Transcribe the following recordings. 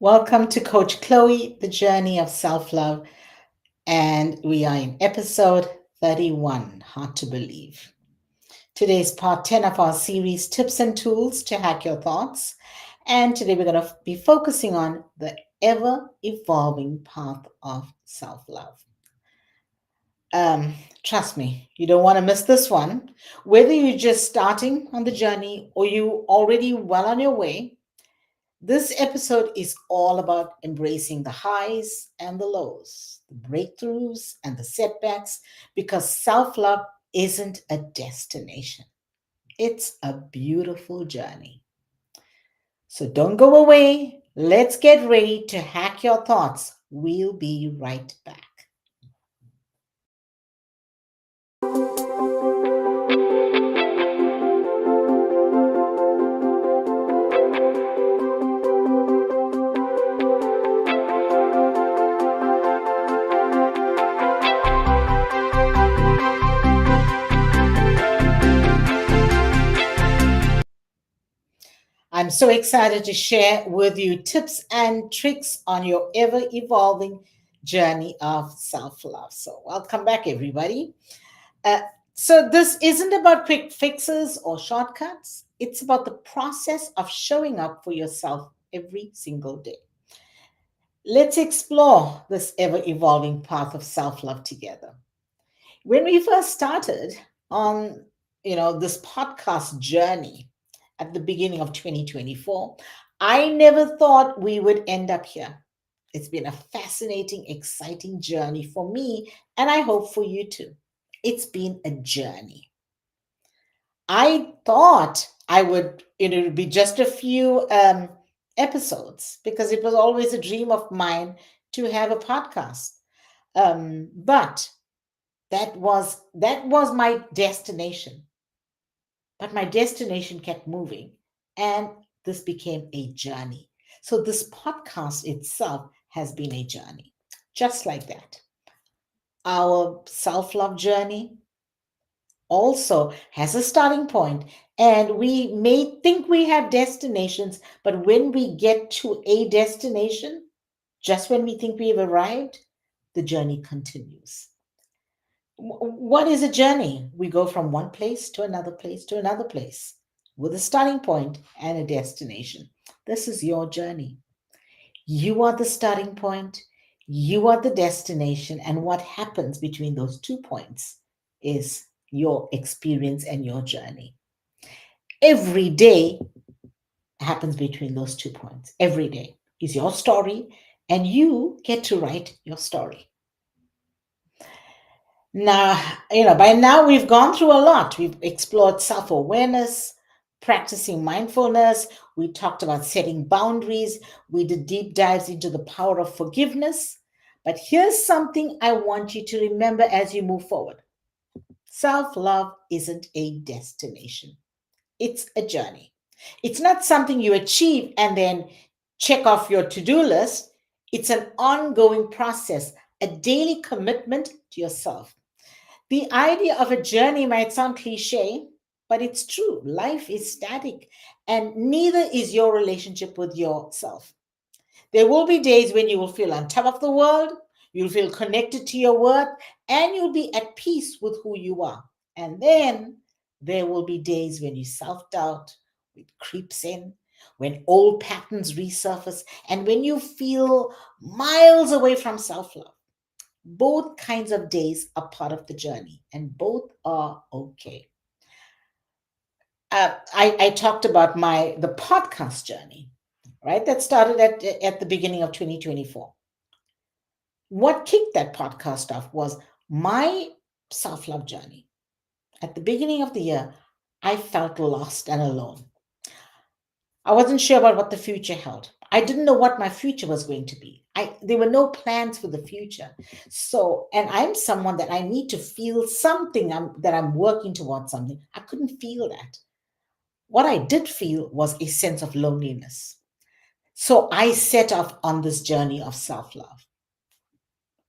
Welcome to Coach Chloe, the journey of self love. And we are in episode 31. Hard to believe. Today is part 10 of our series, Tips and Tools to Hack Your Thoughts. And today we're going to be focusing on the ever evolving path of self love. Trust me, you don't want to miss this one. Whether you're just starting on the journey or you already well on your way, this episode is all about embracing the highs and the lows, the breakthroughs and the setbacks, because self love isn't a destination, it's a beautiful journey. So don't go away. Let's get ready to hack your thoughts. We'll be right back. I'm so excited to share with you tips and tricks on your ever evolving journey of self love. So, welcome back, everybody. Uh, this isn't about quick fixes or shortcuts, it's about the process of showing up for yourself every single day. Let's explore this ever evolving path of self love together. When we first started on this podcast journey at the beginning of 2024, I never thought we would end up here. It's been a fascinating, exciting journey for me, and I hope for you too. It's been a journey. I thought I would, it would be just a few episodes because it was always a dream of mine to have a podcast. But that was my destination. But my destination kept moving, and this became a journey. So this podcast itself has been a journey, just like that. Our self love journey also has a starting point, and we may think we have destinations, but when we get to a destination, just when we think we've arrived, the journey continues. What is a journey? We go from one place to another place to another place with a starting point and a destination. This is your journey. You are the starting point, you are the destination, and what happens between those 2 points is your experience and your journey. Every day happens between those 2 points. Every day is your story, and you get to write your story. Now, by now we've gone through a lot. We've explored self awareness, practicing mindfulness. We talked about setting boundaries. We did deep dives into the power of forgiveness. But here's something I want you to remember as you move forward: self love isn't a destination, it's a journey. It's not something you achieve and then check off your to do list. It's an ongoing process, a daily commitment to yourself. The idea of a journey might sound cliche, but it's true. Life is static, and neither is your relationship with yourself. There will be days when you will feel on top of the world, you'll feel connected to your worth, and you'll be at peace with who you are. And then there will be days when you self doubt, it creeps in, when old patterns resurface, and when you feel miles away from self love. Both kinds of days are part of the journey, and both are okay. I talked about the podcast journey, right? That started at the beginning of 2024. What kicked that podcast off was my self love journey. At the beginning of the year, I felt lost and alone. I wasn't sure about what the future held. I didn't know what my future was going to be. There were no plans for the future. So, and I'm someone that I need to feel something, that I'm working towards something. I couldn't feel that. What I did feel was a sense of loneliness. So I set off on this journey of self love.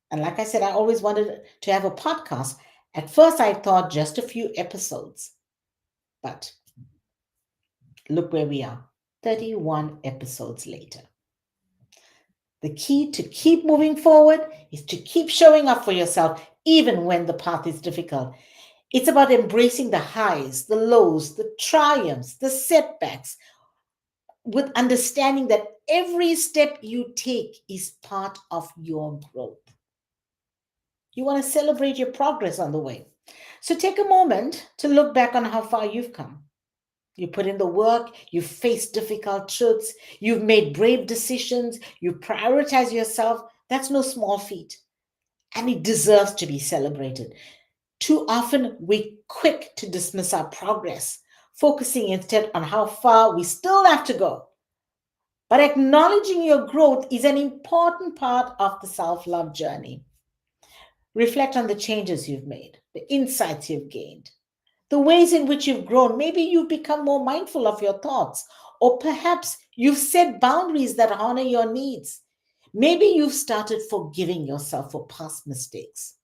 And like I said, I always wanted to have a podcast. At first, I thought just a few episodes, but look where we are, 31 episodes later. The key to keep moving forward is to keep showing up for yourself, even when the path is difficult. It's about embracing the highs, the lows, the triumphs, the setbacks, with understanding that every step you take is part of your growth. You want to celebrate your progress on the way. So take a moment to look back on how far you've come. You put in the work, you've faced difficult truths, you've made brave decisions, you prioritize yourself. That's no small feat, and it deserves to be celebrated. Too often, we're quick to dismiss our progress, focusing instead on how far we still have to go. But acknowledging your growth is an important part of the self love journey. Reflect on the changes you've made, the insights you've gained, the ways in which you've grown. Maybe you've become more mindful of your thoughts, or perhaps you've set boundaries that honor your needs. Maybe you've started forgiving yourself for past mistakes,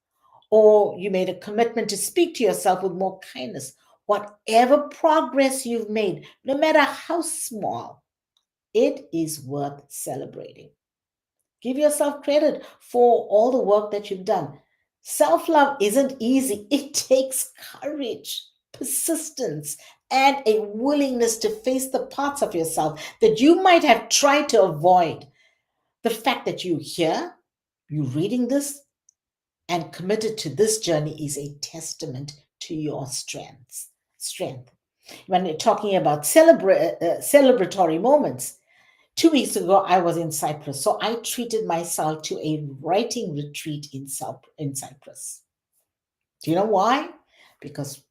or you made a commitment to speak to yourself with more kindness. Whatever progress you've made, no matter how small, it is worth celebrating. Give yourself credit for all the work that you've done. Self love isn't easy, it takes courage, persistence, and a willingness to face the parts of yourself that you might have tried to avoid. The fact that you're here, you're reading this, and committed to this journey is a testament to your strength. When you're talking about celebratory moments, 2 weeks ago, I was in Cyprus, so I treated myself to a writing retreat in Cyprus. Do you know why? Because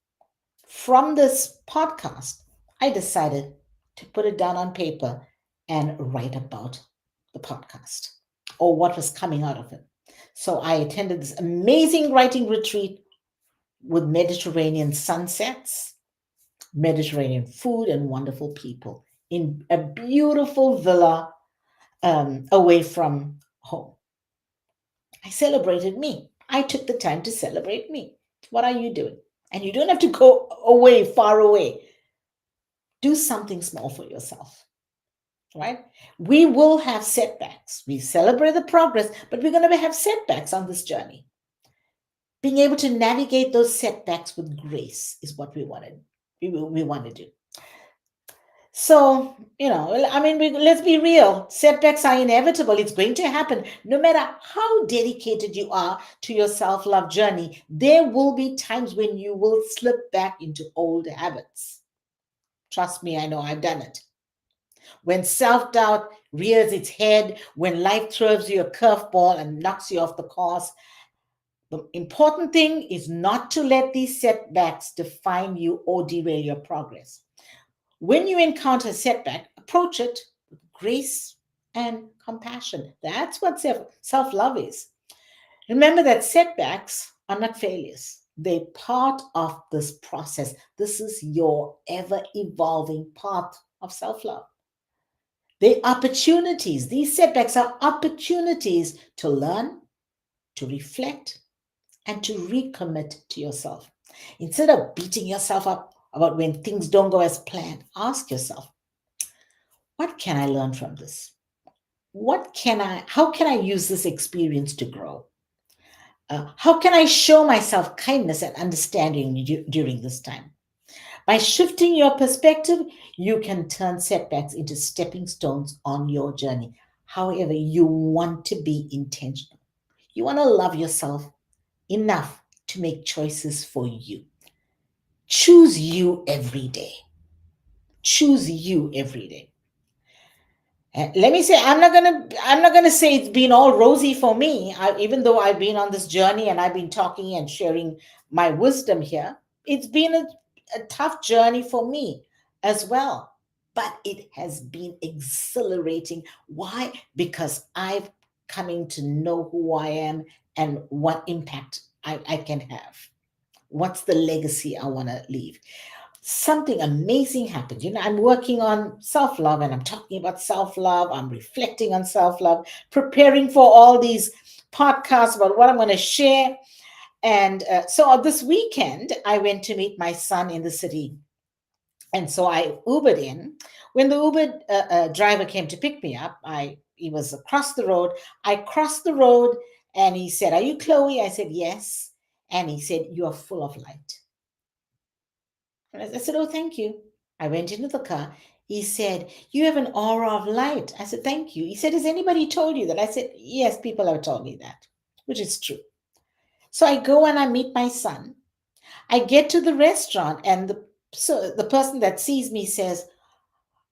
from this podcast, I decided to put it down on paper and write about the podcast or what was coming out of it. So I attended this amazing writing retreat with Mediterranean sunsets, Mediterranean food, and wonderful people in a beautiful villa away from home. I celebrated me. I took the time to celebrate me. What are you doing? And you don't have to go away, far away. Do something small for yourself, right? We will have setbacks. We celebrate the progress, but we're going to have setbacks on this journey. Being able to navigate those setbacks with grace is what we want to do. So, let's be real. Setbacks are inevitable. It's going to happen. No matter how dedicated you are to your self love journey, there will be times when you will slip back into old habits. Trust me, I know I've done it. When self doubt rears its head, when life throws you a curveball and knocks you off the course, the important thing is not to let these setbacks define you or derail your progress. When you encounter a setback, approach it with grace and compassion. That's what self love is. Remember that setbacks are not failures, they're part of this process. This is your ever evolving path of self love. They're opportunities. These setbacks are opportunities to learn, to reflect, and to recommit to yourself. Instead of beating yourself up about when things don't go as planned, ask yourself, what can I learn from this? How can I use this experience to grow? How can I show myself kindness and understanding during this time? By shifting your perspective, you can turn setbacks into stepping stones on your journey. However, you want to be intentional. You want to love yourself enough to make choices for you. Choose you every day. Choose you every day. Let me say, I'm not gonna say it's been all rosy for me. Even though I've been on this journey and I've been talking and sharing my wisdom here, it's been a tough journey for me as well. But it has been exhilarating. Why? Because I've coming to know who I am and what impact I can have. What's the legacy I want to leave? Something amazing happened. I'm working on self love and I'm talking about self love. I'm reflecting on self love, preparing for all these podcasts about what I'm going to share. And so this weekend, I went to meet my son in the city. And so I Ubered in. When the Uber driver came to pick me up, he was across the road. I crossed the road, and he said, "Are you Chloe?" I said, "Yes." And he said, "You are full of light." And I said, "Oh, thank you." I went into the car. He said, "You have an aura of light." I said, "Thank you." He said, "Has anybody told you that?" I said, "Yes, people have told me that," which is true. So I go and I meet my son. I get to the restaurant, and the person that sees me says,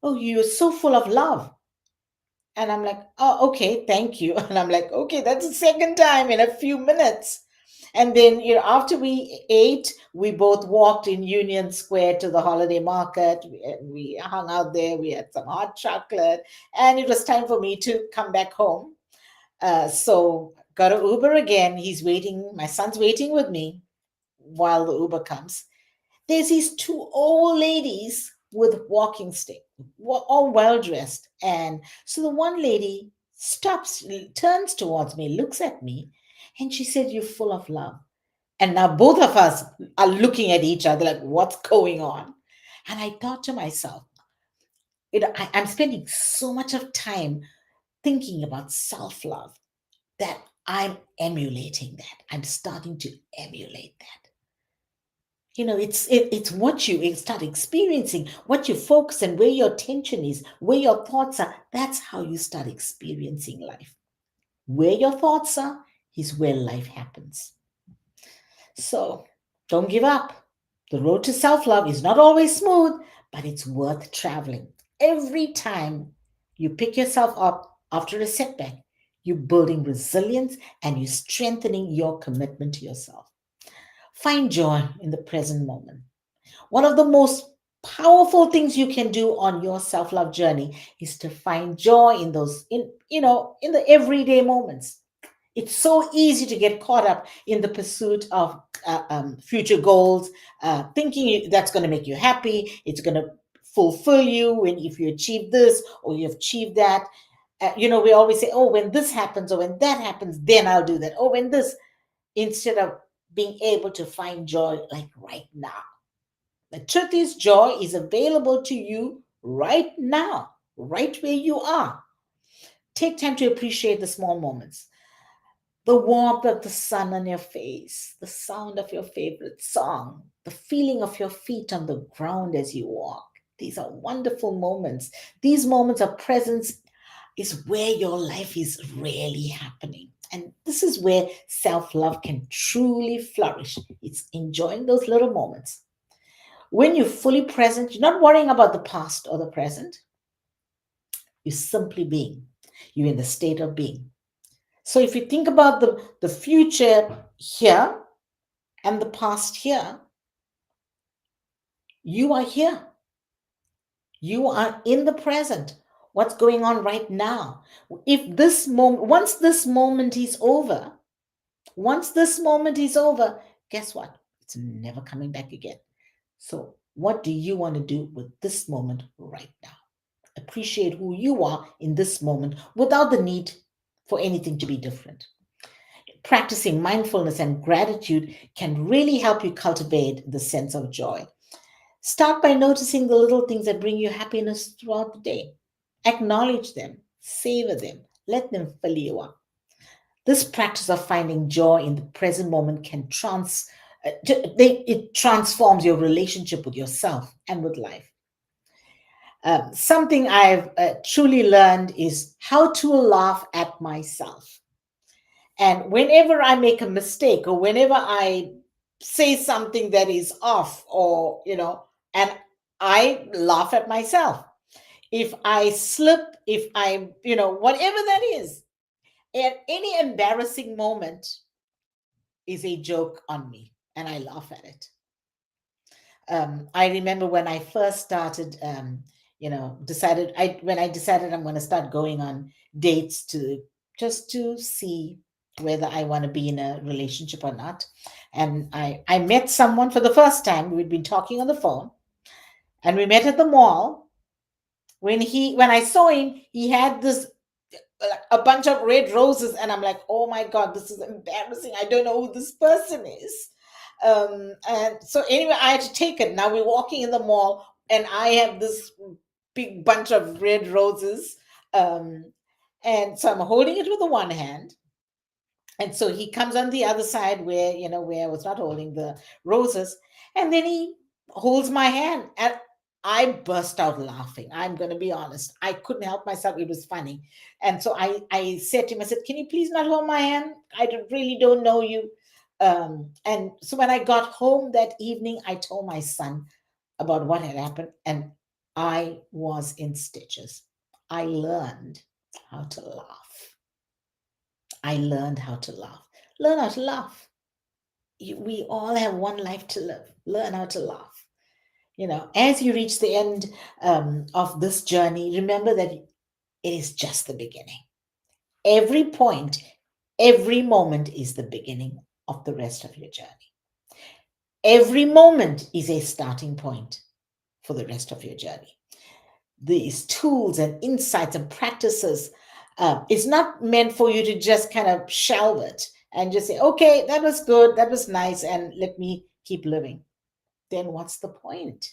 "Oh, you're so full of love." And I'm like, "Oh, okay, thank you." And I'm like, "Okay, that's the second time in a few minutes." And then, after we ate, we both walked in Union Square to the holiday market. We hung out there. We had some hot chocolate, and it was time for me to come back home. So got an Uber again. He's waiting. My son's waiting with me while the Uber comes. There's these two old ladies with walking stick, all well dressed. And so the one lady stops, turns towards me, looks at me, and she said, "You're full of love." And now both of us are looking at each other like, what's going on? And I thought to myself, I'm spending so much of time thinking about self love that I'm emulating that. I'm starting to emulate that. It's what you start experiencing, what you focus and where your attention is, where your thoughts are. That's how you start experiencing life. Where your thoughts are is where life happens. So don't give up. The road to self-love is not always smooth, but it's worth traveling. Every time you pick yourself up after a setback, you're building resilience and you're strengthening your commitment to yourself. Find joy in the present moment. One of the most powerful things you can do on your self-love journey is to find joy in those in the everyday moments. It's so easy to get caught up in the pursuit of future goals, thinking that's going to make you happy, it's going to fulfill you when if you achieve this or you've achieved that. We always say, "Oh, when this happens or when that happens, then I'll do that." Oh, when this, instead of being able to find joy like right now. The truth is, joy is available to you right now, right where you are. Take time to appreciate the small moments. The warmth of the sun on your face, the sound of your favorite song, the feeling of your feet on the ground as you walk. These are wonderful moments. These moments of presence is where your life is really happening. And this is where self love can truly flourish. It's enjoying those little moments. When you're fully present, you're not worrying about the past or the present. You're simply being. You're in the state of being. So if you think about the future here and the past here, you are here. You are in the present. What's going on right now? If this moment, once this moment is over, guess what? It's never coming back again. So, what do you want to do with this moment right now? Appreciate who you are in this moment without the need for anything to be different. Practicing mindfulness and gratitude can really help you cultivate the sense of joy. Start by noticing the little things that bring you happiness throughout the day. Acknowledge them, savor them, let them fill you up. This practice of finding joy in the present moment it transforms your relationship with yourself and with life. Something I've truly learned is how to laugh at myself. And whenever I make a mistake or whenever I say something that is off, and I laugh at myself. If I slip, if I, whatever that is, and any embarrassing moment is a joke on me and I laugh at it. I remember when I first started, decided when I decided I'm going to start going on dates to just to see whether I want to be in a relationship or not. And I met someone for the first time. We'd been talking on the phone, and we met at the mall. When I saw him, he had this a bunch of red roses, and I'm like, "Oh my god, this is embarrassing. I don't know who this person is." And so anyway, I had to take it. Now we're walking in the mall. and I have this big bunch of red roses. Um, and so I'm holding it with the one hand, and so he comes on the other side where, where I was not holding the roses, and then he holds my hand, and I burst out laughing. I'm going to be honest, I couldn't help myself. It was funny. And so I said to him, I said, can you please not hold my hand? Really don't know you. And so when I got home that evening, I told my son about what had happened, and I was in stitches. I learned how to laugh. I learned how to laugh. Learn how to laugh. We all have one life to live. Learn how to laugh. As you reach the end of this journey, remember that it is just the beginning. Every point, every moment is the beginning of the rest of your journey. Every moment is a starting point for the rest of your journey. These tools and insights and practices, it's not meant for you to just kind of shelve it and just say, okay, that was good, that was nice, and let me keep living. Then what's the point?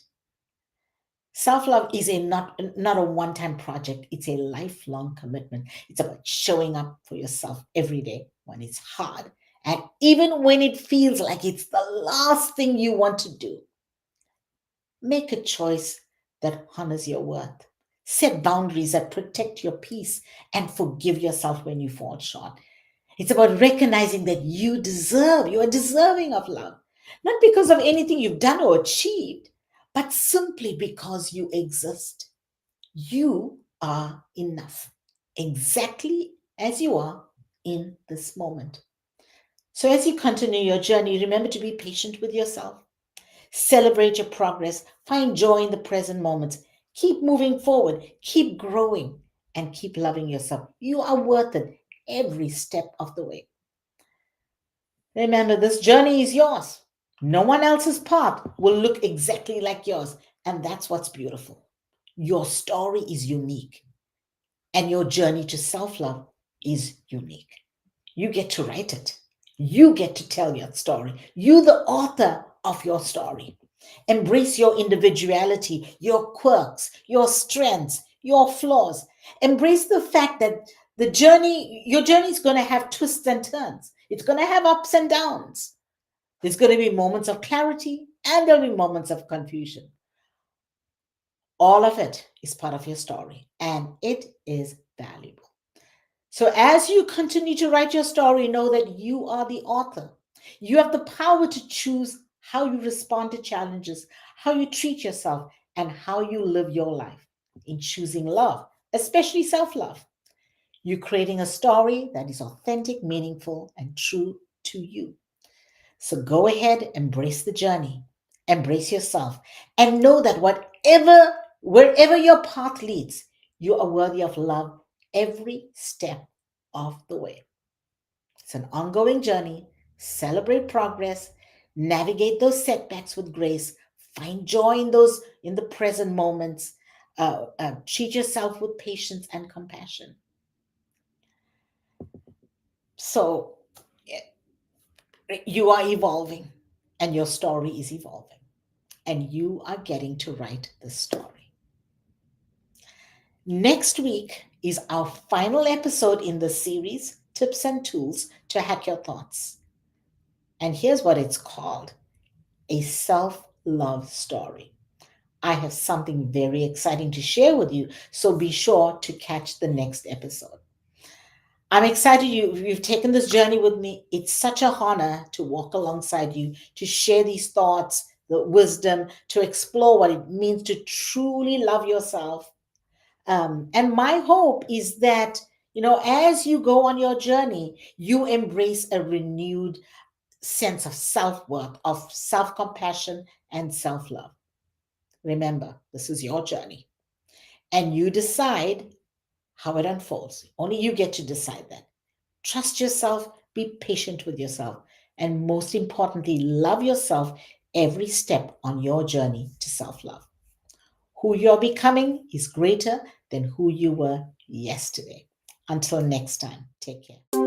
Self-love is not a one-time project. It's a lifelong commitment. It's about showing up for yourself every day when it's hard, and even when it feels like it's the last thing you want to do. Make a choice that honors your worth. Set boundaries that protect your peace, and forgive yourself when you fall short. It's about recognizing that you are deserving of love, not because of anything you've done or achieved, but simply because you exist. You are enough, exactly as you are in this moment. So, as you continue your journey, remember to be patient with yourself. Celebrate your progress. Find joy in the present moments. Keep moving forward. Keep growing. And keep loving yourself. You are worth it every step of the way. Remember, this journey is yours. No one else's path will look exactly like yours. And that's what's beautiful. Your story is unique. And your journey to self love is unique. You get to write it. You get to tell your story. You, the author of your story. Embrace your individuality, your quirks, your strengths, your flaws. Embrace the fact that your journey is going to have twists and turns. It's going to have ups and downs. There's going to be moments of clarity, and there'll be moments of confusion. All of it is part of your story, and it is valuable. So, as you continue to write your story, know that you are the author. You have the power to choose how you respond to challenges, how you treat yourself, and how you live your life. In choosing love, especially self love, you're creating a story that is authentic, meaningful, and true to you. So, go ahead, embrace the journey, embrace yourself, and know that wherever your path leads, you are worthy of love every step of the way. It's an ongoing journey. Celebrate progress, navigate those setbacks with grace, find joy in the present moments, treat yourself with patience and compassion. So you are evolving, and your story is evolving, and you are getting to write the story. Next week is our final episode in the series, Tips and Tools to Hack Your Thoughts. And here's what it's called: a self love story. I have something very exciting to share with you, so be sure to catch the next episode. I'm excited you've taken this journey with me. It's such a honor to walk alongside you, to share these thoughts, the wisdom, to explore what it means to truly love yourself. And my hope is that, as you go on your journey, you embrace a renewed sense of self worth, of self compassion, and self love. Remember, this is your journey, and you decide how it unfolds. Only you get to decide that. Trust yourself, be patient with yourself, and most importantly, love yourself every step on your journey to self love. Who you're becoming is greater than who you were yesterday. Until next time, take care.